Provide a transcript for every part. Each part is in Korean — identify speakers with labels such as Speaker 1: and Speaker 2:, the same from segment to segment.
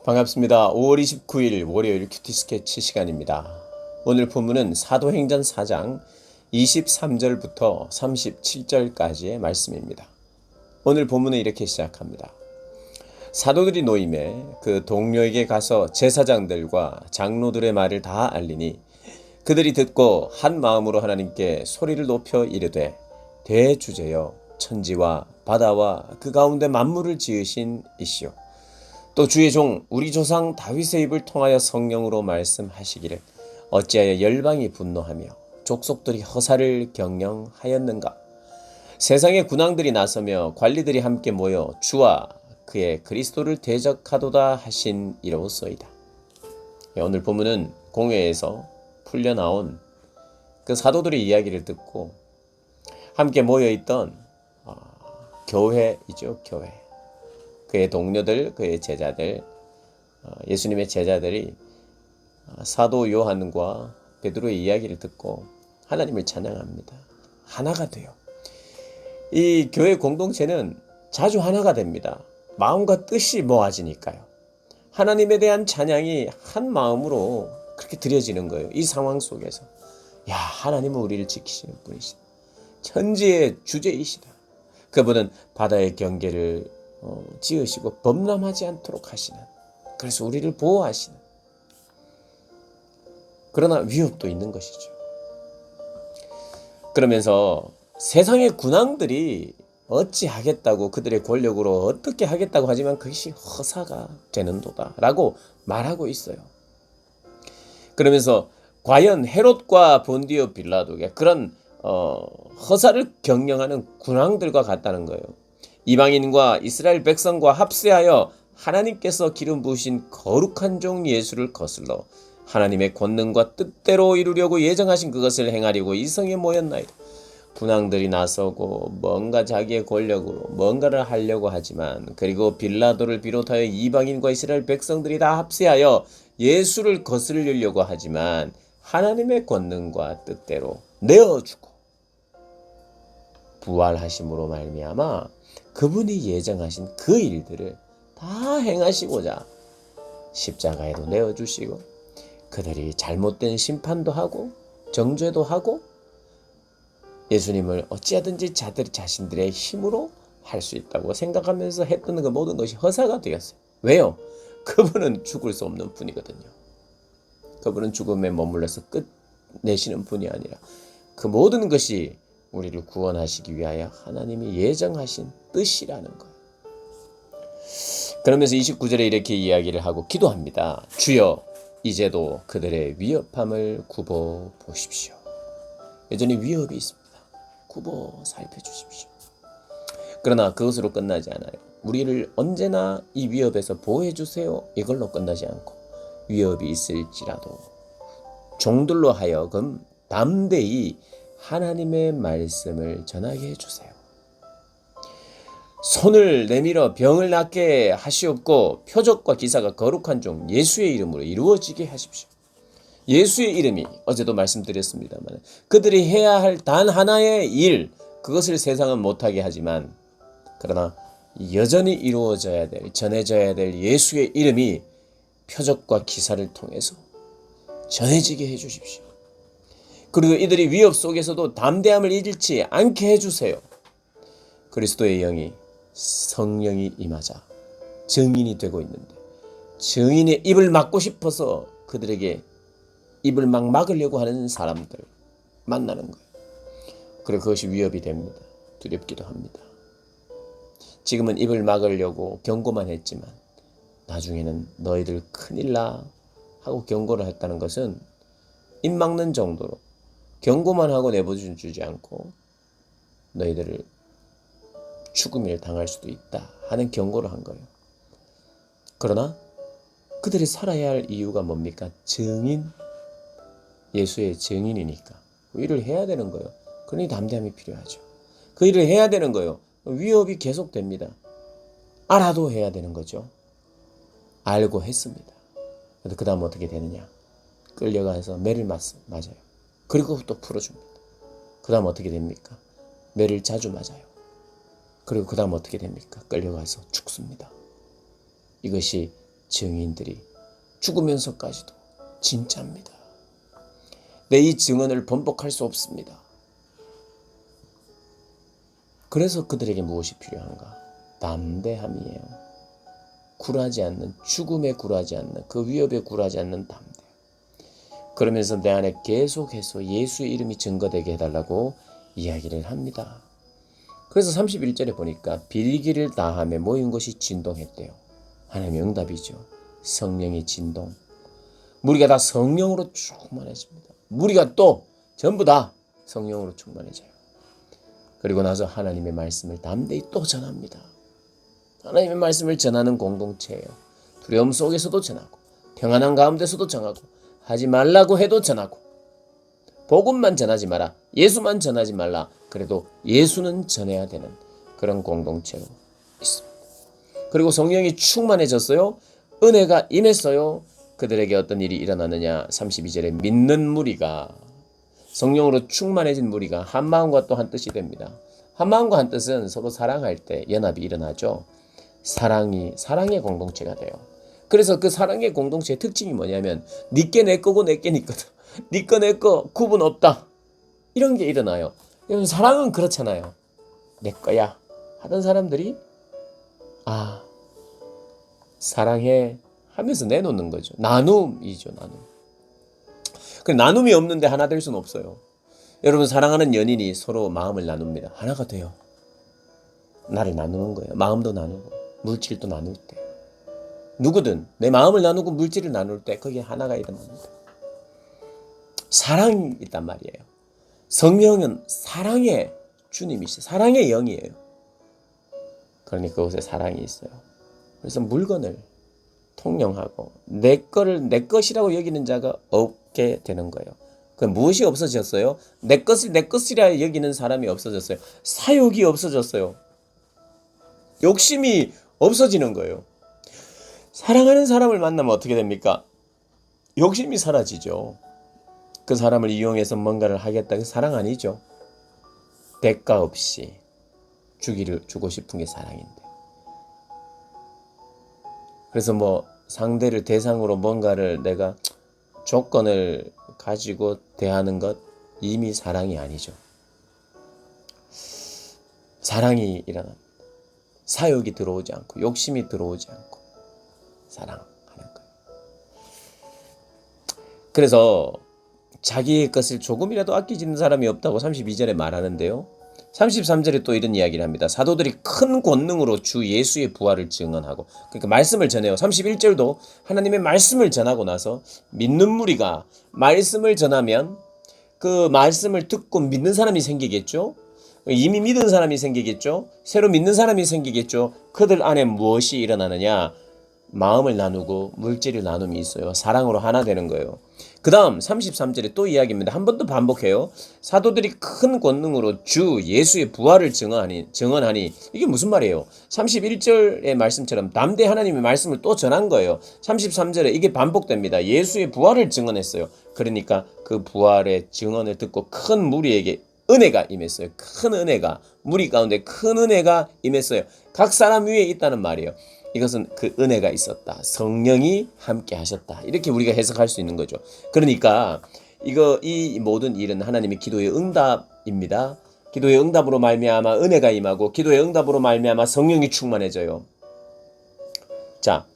Speaker 1: 반갑습니다. 5월 29일 월요일 큐티 스케치 시간입니다. 오늘 본문은 사도행전 4장 23절부터 37절까지의 말씀입니다. 오늘 본문은 이렇게 시작합니다. 사도들이 노임에 그 동료에게 가서 제사장들과 장로들의 말을 다 알리니 그들이 듣고 한 마음으로 하나님께 소리를 높여 이르되 대주제여 천지와 바다와 그 가운데 만물을 지으신 이시오 또 주의 종 우리 조상 다윗의 입을 통하여 성령으로 말씀하시기를 어찌하여 열방이 분노하며 족속들이 허사를 경영하였는가. 세상의 군왕들이 나서며 관리들이 함께 모여 주와 그의 그리스도를 대적하도다 하신 이로소이다. 오늘 본문은 공회에서 풀려나온 그 사도들의 이야기를 듣고 함께 모여있던 교회이죠. 교회. 그의 동료들, 그의 제자들, 예수님의 제자들이 사도 요한과 베드로의 이야기를 듣고 하나님을 찬양합니다. 하나가 돼요. 이 교회 공동체는 자주 하나가 됩니다. 마음과 뜻이 모아지니까요. 하나님에 대한 찬양이 한 마음으로 그렇게 드려지는 거예요. 이 상황 속에서. 야, 하나님은 우리를 지키시는 분이시다. 천지의 주제이시다. 그분은 바다의 경계를 지으시고 범람하지 않도록 하시는, 그래서 우리를 보호하시는, 그러나 위협도 있는 것이죠. 그러면서 세상의 군왕들이 어찌하겠다고, 그들의 권력으로 어떻게 하겠다고 하지만 그것이 허사가 되는도다 라고 말하고 있어요. 그러면서 과연 헤롯과 본디오 빌라도가 그런 허사를 경영하는 군왕들과 같다는 거예요. 이방인과 이스라엘 백성과 합세하여 하나님께서 기름 부으신 거룩한 종 예수를 거슬러 하나님의 권능과 뜻대로 이루려고 예정하신 그것을 행하려고 이 성에 모였나이다. 군왕들이 나서고 뭔가 자기의 권력으로 뭔가를 하려고 하지만, 그리고 빌라도를 비롯하여 이방인과 이스라엘 백성들이 다 합세하여 예수를 거스르려고 하지만 하나님의 권능과 뜻대로 내어주고 부활하심으로 말미암아 그분이 예정하신 그 일들을 다 행하시고자 십자가에도 내어주시고, 그들이 잘못된 심판도 하고 정죄도 하고 예수님을 어찌하든지 자신들의 힘으로 할 수 있다고 생각하면서 했던 그 모든 것이 허사가 되었어요. 왜요? 그분은 죽을 수 없는 분이거든요. 그분은 죽음에 머물러서 끝내시는 분이 아니라 그 모든 것이 우리를 구원하시기 위하여 하나님이 예정하신 뜻이라는 거예요. 그러면서 29절에 이렇게 이야기를 하고 기도합니다. 주여 이제도 그들의 위협함을 굽어 보십시오. 여전히 위협이 있습니다. 굽어 살펴주십시오. 그러나 그것으로 끝나지 않아요. 우리를 언제나 이 위협에서 보호해 주세요. 이걸로 끝나지 않고 위협이 있을지라도 종들로 하여금 담대히 하나님의 말씀을 전하게 해주세요. 손을 내밀어 병을 낫게 하시옵고 표적과 기사가 거룩한 종 예수의 이름으로 이루어지게 하십시오. 예수의 이름이, 어제도 말씀드렸습니다만, 그들이 해야 할 단 하나의 일, 그것을 세상은 못하게 하지만 그러나 여전히 이루어져야 될, 전해져야 될 예수의 이름이 표적과 기사를 통해서 전해지게 해주십시오. 그리고 이들이 위협 속에서도 담대함을 잃지 않게 해주세요. 그리스도의 영이, 성령이 임하자 증인이 되고 있는데, 증인의 입을 막고 싶어서 그들에게 입을 막 막으려고 하는 사람들 만나는 거예요. 그리고 그것이 위협이 됩니다. 두렵기도 합니다. 지금은 입을 막으려고 경고만 했지만 나중에는 너희들 큰일 나 하고 경고를 했다는 것은 입 막는 정도로 경고만 하고 내버려주지 않고 너희들을 죽음을 당할 수도 있다 하는 경고를 한 거예요. 그러나 그들이 살아야 할 이유가 뭡니까? 증인, 예수의 증인이니까 그 일을 해야 되는 거예요. 그러니 담대함이 필요하죠. 그 일을 해야 되는 거예요. 위협이 계속됩니다. 알아도 해야 되는 거죠. 알고 했습니다. 그런데 그 다음 어떻게 되느냐? 끌려가서 매를 맞아요. 그리고 또 풀어줍니다. 그 다음 어떻게 됩니까? 매를 자주 맞아요. 그리고 그 다음 어떻게 됩니까? 끌려가서 죽습니다. 이것이 증인들이 죽으면서까지도 진짜입니다. 내 이 증언을 번복할 수 없습니다. 그래서 그들에게 무엇이 필요한가? 담대함이에요. 굴하지 않는, 죽음에 굴하지 않는, 그 위협에 굴하지 않는 담대. 그러면서 내 안에 계속해서 예수의 이름이 증거되게 해달라고 이야기를 합니다. 그래서 31절에 보니까 빌기를 다함에 모인 것이 진동했대요. 하나님의 응답이죠. 성령의 진동. 무리가 다 성령으로 충만해집니다. 무리가 또 전부 다 성령으로 충만해져요. 그리고 나서 하나님의 말씀을 담대히 또 전합니다. 하나님의 말씀을 전하는 공동체예요. 두려움 속에서도 전하고 평안한 가운데서도 전하고 하지 말라고 해도 전하고 복음만 전하지 마라. 예수만 전하지 말라. 그래도 예수는 전해야 되는 그런 공동체로 있습니다. 그리고 성령이 충만해졌어요. 은혜가 임했어요. 그들에게 어떤 일이 일어나느냐. 32절에 믿는 무리가 성령으로 충만해진 무리가 한마음과 또 한뜻이 됩니다. 한마음과 한뜻은 서로 사랑할 때 연합이 일어나죠. 사랑의 공동체가 돼요. 그래서 그 사랑의 공동체의 특징이 뭐냐면 니께 내 거고 내께 니 거다. 니 거 내 거 구분 없다. 이런 게 일어나요. 여러분 사랑은 그렇잖아요. 내 거야 하던 사람들이 사랑해 하면서 내놓는 거죠. 나눔이죠. 나눔이 없는데 하나 될 수는 없어요. 여러분 사랑하는 연인이 서로 마음을 나눕니다. 하나가 돼요. 나를 나누는 거예요. 마음도 나누고 물질도 나눌 때. 누구든 내 마음을 나누고 물질을 나눌 때 거기에 하나가 일어납니다. 사랑이 있단 말이에요. 성령은 사랑의 주님이시죠. 사랑의 영이에요. 그러니 그곳에 사랑이 있어요. 그래서 물건을 통용하고 내 것이라고 여기는 자가 없게 되는 거예요. 그 무엇이 없어졌어요? 내 것을 내 것이라 여기는 사람이 없어졌어요. 사욕이 없어졌어요. 욕심이 없어지는 거예요. 사랑하는 사람을 만나면 어떻게 됩니까? 욕심이 사라지죠. 그 사람을 이용해서 뭔가를 하겠다. 그 사랑 아니죠. 대가 없이 주고 싶은 게 사랑인데. 그래서 상대를 대상으로 뭔가를 내가 조건을 가지고 대하는 것 이미 사랑이 아니죠. 사랑이 일어납니다. 사욕이 들어오지 않고 욕심이 들어오지 않고 사랑하는 거예요. 그래서 자기의 것을 조금이라도 아끼지는 사람이 없다고 32절에 말하는데요. 33절에 또 이런 이야기를 합니다. 사도들이 큰 권능으로 주 예수의 부활을 증언하고 그러니까 말씀을 전해요. 31절도 하나님의 말씀을 전하고 나서 믿는 무리가 말씀을 전하면 그 말씀을 듣고 믿는 사람이 생기겠죠. 이미 믿은 사람이 생기겠죠. 새로 믿는 사람이 생기겠죠. 그들 안에 무엇이 일어나느냐. 마음을 나누고 물질을 나눔이 있어요. 사랑으로 하나 되는 거예요. 그 다음 33절에 또 이야기입니다. 한 번 더 반복해요. 사도들이 큰 권능으로 주 예수의 부활을 증언하니 이게 무슨 말이에요? 31절의 말씀처럼 담대 하나님의 말씀을 또 전한 거예요. 33절에 이게 반복됩니다. 예수의 부활을 증언했어요. 그러니까 그 부활의 증언을 듣고 큰 무리에게 은혜가 임했어요. 큰 은혜가 무리 가운데 큰 은혜가 임했어요. 각 사람 위에 있다는 말이에요. 이것은 그 은혜가 있었다. 성령이 함께 하셨다. 이렇게 우리가 해석할 수 있는 거죠. 그러니까 이 모든 일은 하나님의 기도의 응답입니다. 기도의 응답으로 말미암아 은혜가 임하고 기도의 응답으로 말미암아 성령이 충만해져요. 자,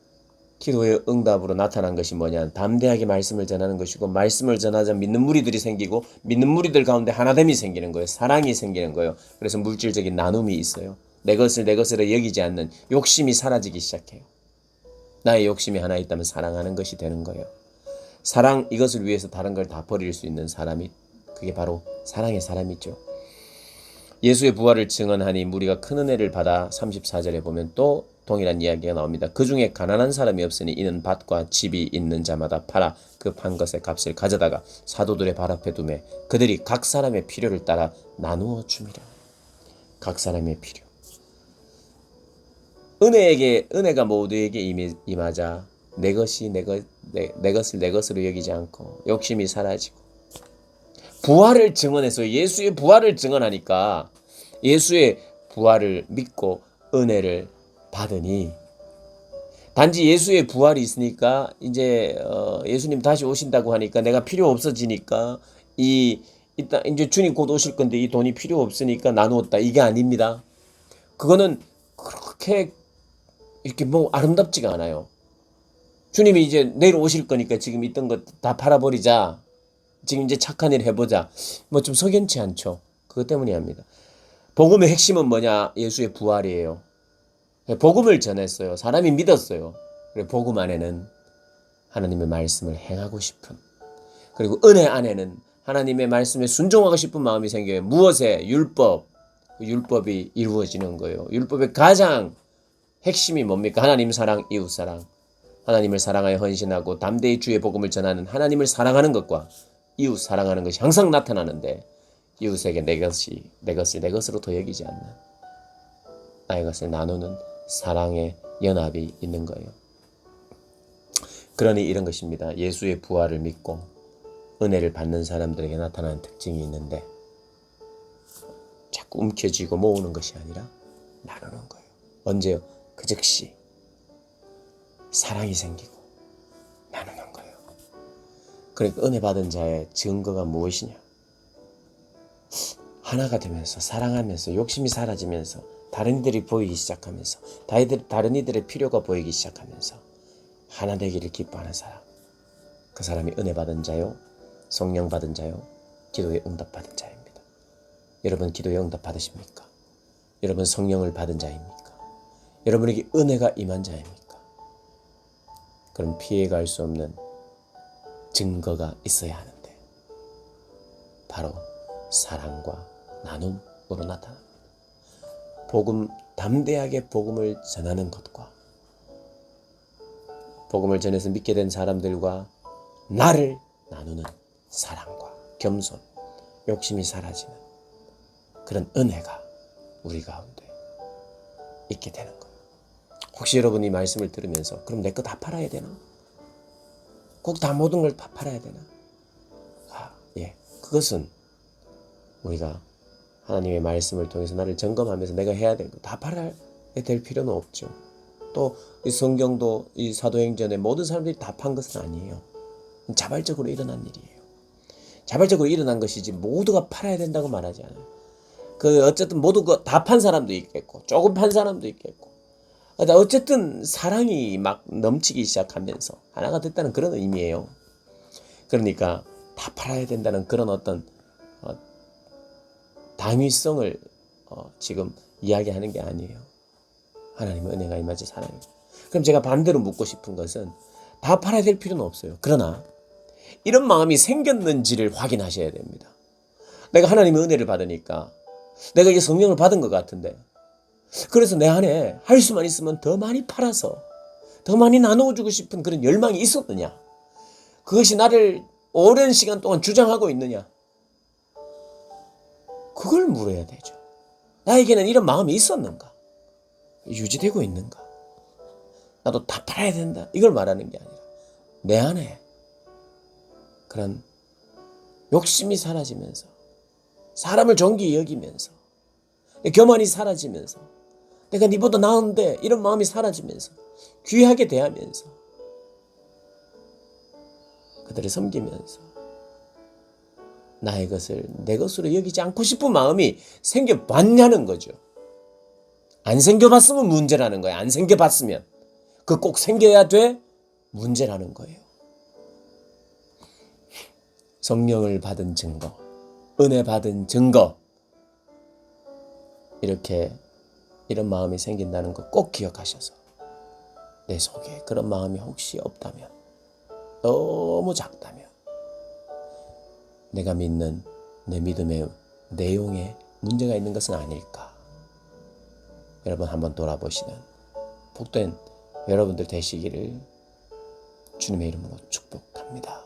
Speaker 1: 기도의 응답으로 나타난 것이 뭐냐? 담대하게 말씀을 전하는 것이고 말씀을 전하자 믿는 무리들이 생기고 믿는 무리들 가운데 하나됨이 생기는 거예요. 사랑이 생기는 거예요. 그래서 물질적인 나눔이 있어요. 내 것으로 여기지 않는 욕심이 사라지기 시작해요. 나의 욕심이 하나 있다면 사랑하는 것이 되는 거예요. 사랑 이것을 위해서 다른 걸 다 버릴 수 있는 사람이 그게 바로 사랑의 사람이죠. 예수의 부활을 증언하니 무리가 큰 은혜를 받아 34절에 보면 또 동일한 이야기가 나옵니다. 그 중에 가난한 사람이 없으니 이는 밭과 집이 있는 자마다 팔아 그 판 것의 값을 가져다가 사도들의 발 앞에 두매 그들이 각 사람의 필요를 따라 나누어 줍니다. 각 사람의 필요. 은혜가 모두에게 임하자 내 것을 내 것으로 여기지 않고 욕심이 사라지고 부활을 증언해서 예수의 부활을 증언하니까 예수의 부활을 믿고 은혜를 받으니 단지 예수의 부활이 있으니까 이제 예수님 다시 오신다고 하니까 내가 필요 없어지니까 일단 이제 주님 곧 오실 건데 이 돈이 필요 없으니까 나누었다, 이게 아닙니다. 그거는 그렇게 이렇게 뭐 아름답지가 않아요. 주님이 이제 내일 오실 거니까 지금 있던 것 다 팔아버리자, 지금 이제 착한 일 해보자, 뭐 좀 석연치 않죠. 그것 때문에 합니다. 복음의 핵심은 뭐냐? 예수의 부활이에요. 복음을 전했어요. 사람이 믿었어요. 그리고 복음 안에는 하나님의 말씀을 행하고 싶은, 그리고 은혜 안에는 하나님의 말씀에 순종하고 싶은 마음이 생겨요. 무엇에? 율법. 율법이 이루어지는 거예요. 율법의 가장 핵심이 뭡니까? 하나님 사랑, 이웃 사랑. 하나님을 사랑하여 헌신하고 담대히 주의 복음을 전하는 하나님을 사랑하는 것과 이웃 사랑하는 것이 항상 나타나는데, 이웃에게 내 것을 내 것으로 더 여기지 않는, 나의 것을 나누는 사랑의 연합이 있는 거예요. 그러니 이런 것입니다. 예수의 부활을 믿고 은혜를 받는 사람들에게 나타나는 특징이 있는데, 자꾸 움켜쥐고 모으는 것이 아니라 나누는 거예요. 언제요? 그 즉시 사랑이 생기고 나누는 거예요. 그러니까 은혜 받은 자의 증거가 무엇이냐? 하나가 되면서, 사랑하면서, 욕심이 사라지면서, 다른 이들이 보이기 시작하면서, 다른 이들의 필요가 보이기 시작하면서 하나 되기를 기뻐하는 사람, 그 사람이 은혜 받은 자요, 성령 받은 자요, 기도에 응답 받은 자입니다. 여러분 기도에 응답 받으십니까? 여러분 성령을 받은 자입니까? 여러분에게 은혜가 임한 자입니까? 그럼 피해갈 수 없는 증거가 있어야 하는데, 바로 사랑과 나눔으로 나타납니다. 담대하게 복음을 전하는 것과, 복음을 전해서 믿게 된 사람들과 나를 나누는 사랑과 겸손, 욕심이 사라지는 그런 은혜가 우리 가운데 있게 되는 거예요. 혹시 여러분이 말씀을 들으면서 그럼 내 거 다 팔아야 되나? 꼭 다 모든 걸 다 팔아야 되나? 예. 그것은 우리가 하나님의 말씀을 통해서 나를 점검하면서 내가 해야 될 거 다 팔아야 될 필요는 없죠. 또 이 성경도 이 사도행전에 모든 사람들이 다 판 것은 아니에요. 자발적으로 일어난 일이에요. 자발적으로 일어난 것이지 모두가 팔아야 된다고 말하지 않아요. 어쨌든 모두 다 판 사람도 있겠고 조금 판 사람도 있겠고, 어쨌든 사랑이 막 넘치기 시작하면서 하나가 됐다는 그런 의미예요. 그러니까 다 팔아야 된다는 그런 어떤 당위성을 지금 이야기하는 게 아니에요. 하나님의 은혜가 임하지 사랑이. 그럼 제가 반대로 묻고 싶은 것은, 다 팔아야 될 필요는 없어요. 그러나 이런 마음이 생겼는지를 확인하셔야 됩니다. 내가 하나님의 은혜를 받으니까, 내가 이게 성령을 받은 것 같은데, 그래서 내 안에 할 수만 있으면 더 많이 팔아서 더 많이 나누어주고 싶은 그런 열망이 있었느냐? 그것이 나를 오랜 시간 동안 주장하고 있느냐? 그걸 물어야 되죠. 나에게는 이런 마음이 있었는가? 유지되고 있는가? 나도 다 팔아야 된다, 이걸 말하는 게 아니라 내 안에 그런 욕심이 사라지면서, 사람을 존귀히 여기면서, 교만이 사라지면서, 내가 니보다 나은데 이런 마음이 사라지면서, 귀하게 대하면서, 그들을 섬기면서 나의 것을 내 것으로 여기지 않고 싶은 마음이 생겨봤냐는 거죠. 안 생겨봤으면 문제라는 거예요. 안 생겨봤으면, 그 꼭 생겨야 돼? 문제라는 거예요. 성령을 받은 증거, 은혜 받은 증거, 이렇게 이런 마음이 생긴다는 거 꼭 기억하셔서, 내 속에 그런 마음이 혹시 없다면, 너무 작다면, 내가 믿는 내 믿음의 내용에 문제가 있는 것은 아닐까? 여러분 한번 돌아보시는 복된 여러분들 되시기를 주님의 이름으로 축복합니다.